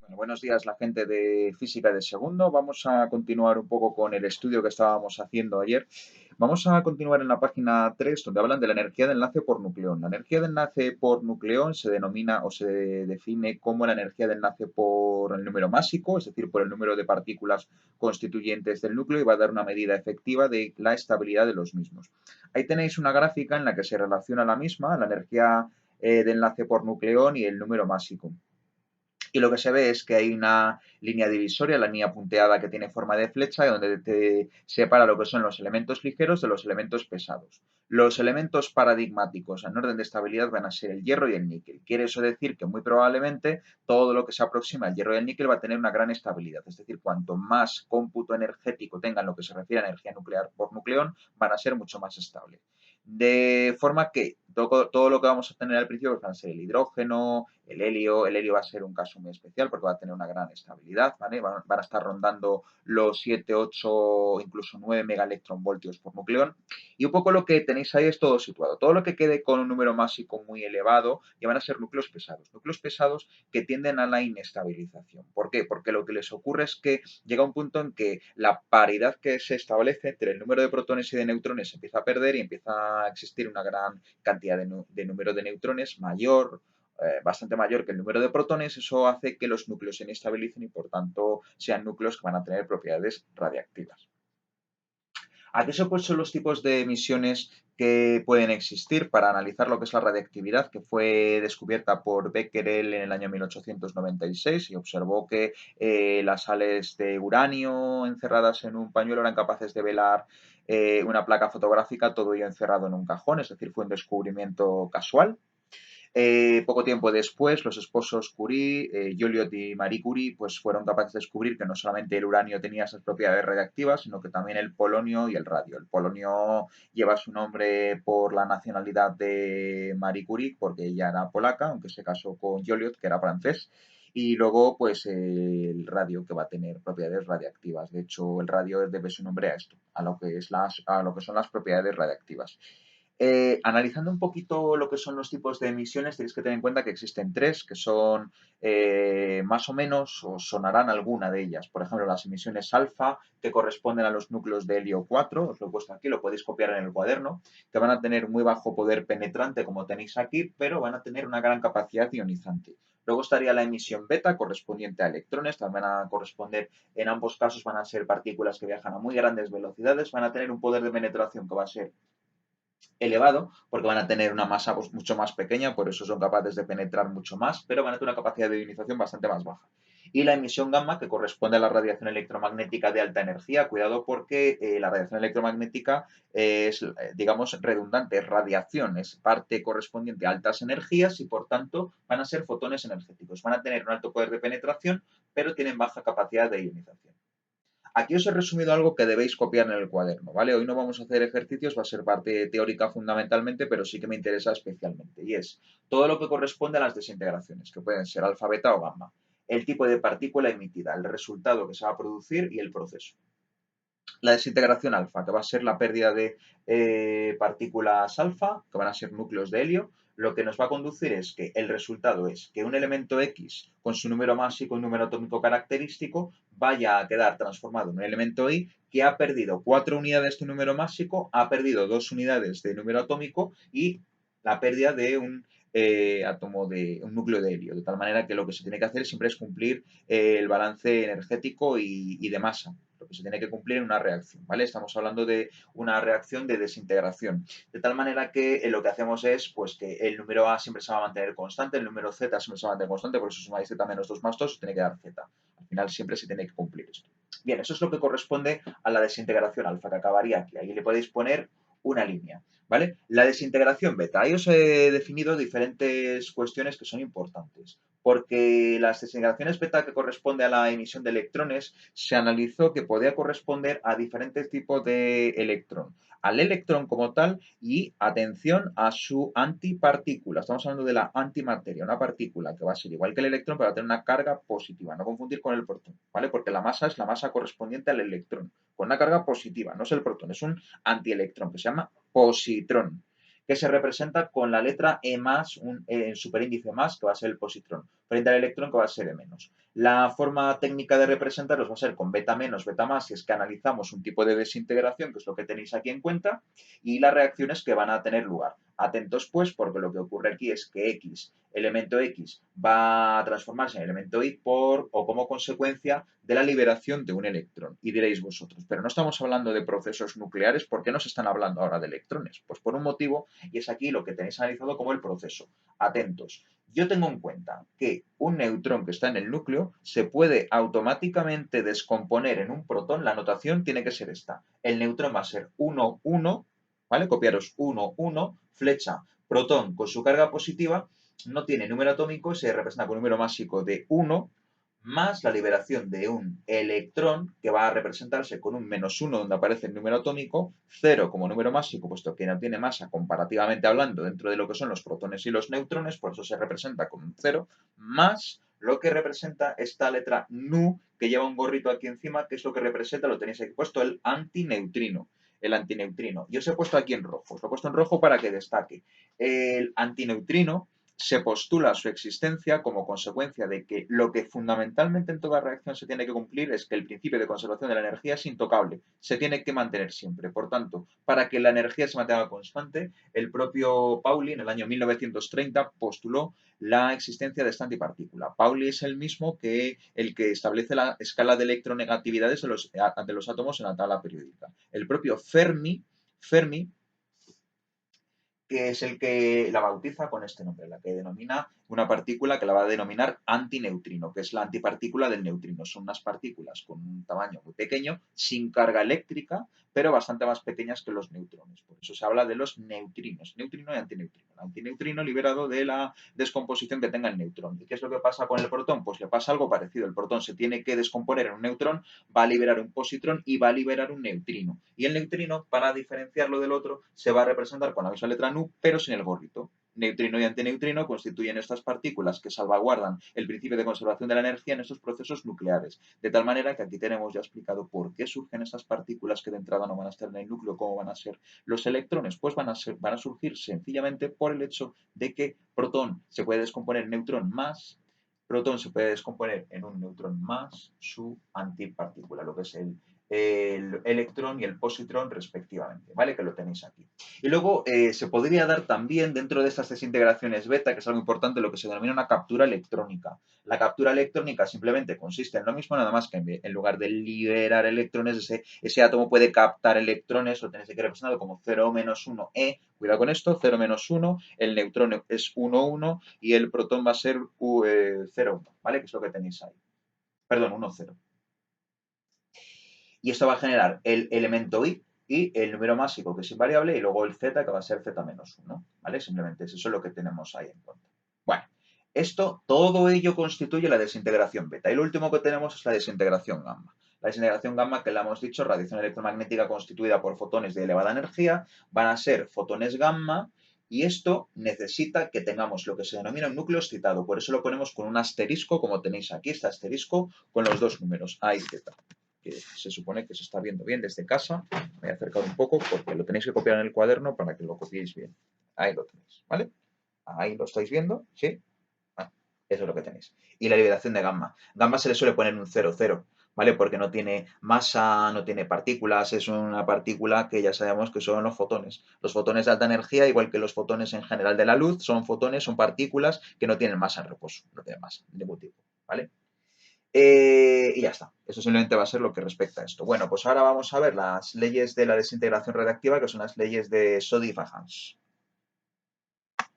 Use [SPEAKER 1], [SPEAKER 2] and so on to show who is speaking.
[SPEAKER 1] Bueno, buenos días, la gente de física de segundo. Vamos a continuar un poco con el estudio que estábamos haciendo ayer. Vamos a continuar en la página 3, donde hablan de la energía de enlace por nucleón. La energía de enlace por nucleón se denomina o se define como la energía de enlace por el número másico, es decir, por el número de partículas constituyentes del núcleo, y va a dar una medida efectiva de la estabilidad de los mismos. Ahí tenéis una gráfica en la que se relaciona la misma, la energía de enlace por nucleón y el número másico. Y lo que se ve es que hay una línea divisoria, la línea punteada que tiene forma de flecha, donde te separa lo que son los elementos ligeros de los elementos pesados. Los elementos paradigmáticos en orden de estabilidad van a ser el hierro y el níquel. Quiere eso decir que muy probablemente todo lo que se aproxima al hierro y al níquel va a tener una gran estabilidad. Es decir, cuanto más cómputo energético tengan lo que se refiere a energía nuclear por nucleón, van a ser mucho más estables. De forma que todo lo que vamos a tener al principio van a ser el hidrógeno, el helio va a ser un caso muy especial porque va a tener una gran estabilidad, ¿vale? Van a estar rondando los 7, 8, incluso 9 megaelectronvoltios por nucleón. Y un poco lo que tenéis ahí es todo situado. Todo lo que quede con un número másico muy elevado ya van a ser núcleos pesados. Núcleos pesados que tienden a la inestabilización. ¿Por qué? Porque lo que les ocurre es que llega un punto en que la paridad que se establece entre el número de protones y de neutrones se empieza a perder y empieza a existir una gran cantidad de número de neutrones mayor, bastante mayor que el número de protones. Eso hace que los núcleos se inestabilicen y por tanto sean núcleos que van a tener propiedades radiactivas. Aquí se pues, son los tipos de emisiones que pueden existir para analizar lo que es la radiactividad, que fue descubierta por Becquerel en el año 1896 y observó que las sales de uranio encerradas en un pañuelo eran capaces de velar una placa fotográfica, todo ello encerrado en un cajón, es decir, fue un descubrimiento casual. Poco tiempo después, los esposos Curie, Joliot y Marie Curie, pues fueron capaces de descubrir que no solamente el uranio tenía esas propiedades radiactivas, sino que también el polonio y el radio. El polonio lleva su nombre por la nacionalidad de Marie Curie, porque ella era polaca, aunque se casó con Joliot, que era francés. Y luego, pues el radio, que va a tener propiedades radiactivas. De hecho, el radio debe su nombre a esto, a lo que son las propiedades radiactivas. Analizando un poquito lo que son los tipos de emisiones, tenéis que tener en cuenta que existen tres, que son más o menos, os sonarán alguna de ellas. Por ejemplo, las emisiones alfa, que corresponden a los núcleos de helio 4, os lo he puesto aquí, lo podéis copiar en el cuaderno, que van a tener muy bajo poder penetrante, como tenéis aquí, pero van a tener una gran capacidad ionizante. Luego estaría la emisión beta, correspondiente a electrones, también van a corresponder, en ambos casos van a ser partículas que viajan a muy grandes velocidades, van a tener un poder de penetración que va a ser elevado, porque van a tener una masa pues, mucho más pequeña, por eso son capaces de penetrar mucho más, pero van a tener una capacidad de ionización bastante más baja. Y la emisión gamma, que corresponde a la radiación electromagnética de alta energía. Cuidado porque la radiación electromagnética es, digamos, redundante, es radiación, es parte correspondiente a altas energías y, por tanto, van a ser fotones energéticos. Van a tener un alto poder de penetración, pero tienen baja capacidad de ionización. Aquí os he resumido algo que debéis copiar en el cuaderno, ¿vale? Hoy no vamos a hacer ejercicios, va a ser parte teórica fundamentalmente, pero sí que me interesa especialmente. Y es todo lo que corresponde a las desintegraciones, que pueden ser alfa, beta o gamma. El tipo de partícula emitida, el resultado que se va a producir y el proceso. La desintegración alfa, que va a ser la pérdida de partículas alfa, que van a ser núcleos de helio, lo que nos va a conducir es que el resultado es que un elemento X con su número másico y número atómico característico vaya a quedar transformado en un elemento Y que ha perdido 4 unidades de número másico, ha perdido 2 unidades de número atómico y la pérdida de un átomo de un núcleo de helio, de tal manera que lo que se tiene que hacer siempre es cumplir el balance energético y de masa, lo que se tiene que cumplir en una reacción, ¿vale? Estamos hablando de una reacción de desintegración, de tal manera que lo que hacemos es pues que el número A siempre se va a mantener constante, el número Z siempre se va a mantener constante, por eso sumáis Z menos 2 más 2, os tiene que dar Z. Al final siempre se tiene que cumplir esto. Bien, eso es lo que corresponde a la desintegración alfa, que acabaría aquí. Ahí le podéis poner una línea, ¿vale? La desintegración beta. Ahí os he definido diferentes cuestiones que son importantes, porque las desintegraciones beta, que corresponde a la emisión de electrones, se analizó que podía corresponder a diferentes tipos de electrón. Al electrón como tal y, atención, a su antipartícula. Estamos hablando de la antimateria, una partícula que va a ser igual que el electrón, pero va a tener una carga positiva. No confundir con el protón, ¿vale? Porque la masa es la masa correspondiente al electrón, con una carga positiva. No es el protón, es un antielectrón que se llama positrón, que se representa con la letra E más, un superíndice más, que va a ser el positrón. frente al electrón que va a ser E menos. La forma técnica de representarlos va a ser con beta menos, beta más, si es que analizamos un tipo de desintegración, que es lo que tenéis aquí en cuenta, y las reacciones que van a tener lugar. Atentos pues, porque lo que ocurre aquí es que X, elemento X, va a transformarse en elemento Y por o como consecuencia de la liberación de un electrón. Y diréis vosotros, pero no estamos hablando de procesos nucleares, ¿por qué no se están hablando ahora de electrones? Pues por un motivo, y es aquí lo que tenéis analizado como el proceso. Atentos. Yo tengo en cuenta que un neutrón que está en el núcleo se puede automáticamente descomponer en un protón. La notación tiene que ser esta. El neutrón va a ser 1, 1, ¿vale? Copiaros 1, 1, flecha, protón con su carga positiva, no tiene número atómico, se representa con un número másico de 1, más la liberación de un electrón que va a representarse con un -1 donde aparece el número atómico, 0 como número másico, puesto que no tiene masa comparativamente hablando dentro de lo que son los protones y los neutrones, por eso se representa con un 0, más lo que representa esta letra Nu, que lleva un gorrito aquí encima, que es lo que representa, lo tenéis aquí puesto, el antineutrino. El antineutrino. Yo os he puesto aquí en rojo, os lo he puesto en rojo para que destaque. El antineutrino se postula su existencia como consecuencia de que lo que fundamentalmente en toda reacción se tiene que cumplir es que el principio de conservación de la energía es intocable, se tiene que mantener siempre. Por tanto, para que la energía se mantenga constante, el propio Pauli en el año 1930 postuló la existencia de esta antipartícula. Pauli es el mismo que el que establece la escala de electronegatividades de los átomos en la tabla periódica. El propio Fermi que es el que la bautiza con este nombre, la que denomina una partícula que la va a denominar antineutrino, que es la antipartícula del neutrino. Son unas partículas con un tamaño muy pequeño, sin carga eléctrica, pero bastante más pequeñas que los neutrones. Por eso se habla de los neutrinos, neutrino y antineutrino. El antineutrino liberado de la descomposición que tenga el neutrón. ¿Y qué es lo que pasa con el protón? Pues le pasa algo parecido. El protón se tiene que descomponer en un neutrón, va a liberar un positrón y va a liberar un neutrino. Y el neutrino, para diferenciarlo del otro, se va a representar con la misma letra Nu, pero sin el gorrito. Neutrino y antineutrino constituyen estas partículas que salvaguardan el principio de conservación de la energía en estos procesos nucleares. De tal manera que aquí tenemos ya explicado por qué surgen estas partículas que de entrada no van a estar en el núcleo, cómo van a ser los electrones. Pues van a surgir sencillamente por el hecho de que protón se puede descomponer en neutrón más, protón se puede descomponer en un neutrón más su antipartícula, lo que es el electrón y el positrón respectivamente, ¿vale? Que lo tenéis aquí. Y luego se podría dar también dentro de estas desintegraciones beta, que es algo importante, lo que se denomina una captura electrónica. La captura electrónica simplemente consiste en lo mismo, nada más que en lugar de liberar electrones, ese átomo puede captar electrones, lo tenéis aquí representado como 0 menos 1 E, cuidado con esto, 0 menos 1, el neutrón es 1, 1 y el protón va a ser 0, 1, ¿vale? Que es lo que tenéis ahí. Perdón, 1, 0. Y esto va a generar el elemento I y el número másico, que es invariable, y luego el Z, que va a ser Z menos 1, ¿vale? Simplemente eso es lo que tenemos ahí en cuenta. Bueno, todo ello constituye la desintegración beta. Y lo último que tenemos es la desintegración gamma. La desintegración gamma, que la hemos dicho, radiación electromagnética constituida por fotones de elevada energía, van a ser fotones gamma, y esto necesita que tengamos lo que se denomina un núcleo excitado. Por eso lo ponemos con un asterisco, como tenéis aquí, este asterisco con los dos números, A y Z, que se supone que se está viendo bien desde casa. Me voy a acercar un poco porque lo tenéis que copiar en el cuaderno para que lo copiéis bien. Ahí lo tenéis, ¿vale? Ahí lo estáis viendo, ¿sí? Ah, eso es lo que tenéis. Y la liberación de gamma. Gamma se le suele poner un 0, 0, ¿vale? Porque no tiene masa, no tiene partículas, es una partícula que ya sabemos que son los fotones. Los fotones de alta energía, igual que los fotones en general de la luz, son fotones, son partículas que no tienen masa en reposo, no tienen masa de ningún tipo, ¿vale? Y ya está. Eso simplemente va a ser lo que respecta a esto. Bueno, pues ahora vamos a ver las leyes de la desintegración radiactiva, que son las leyes de Soddy y Fajans.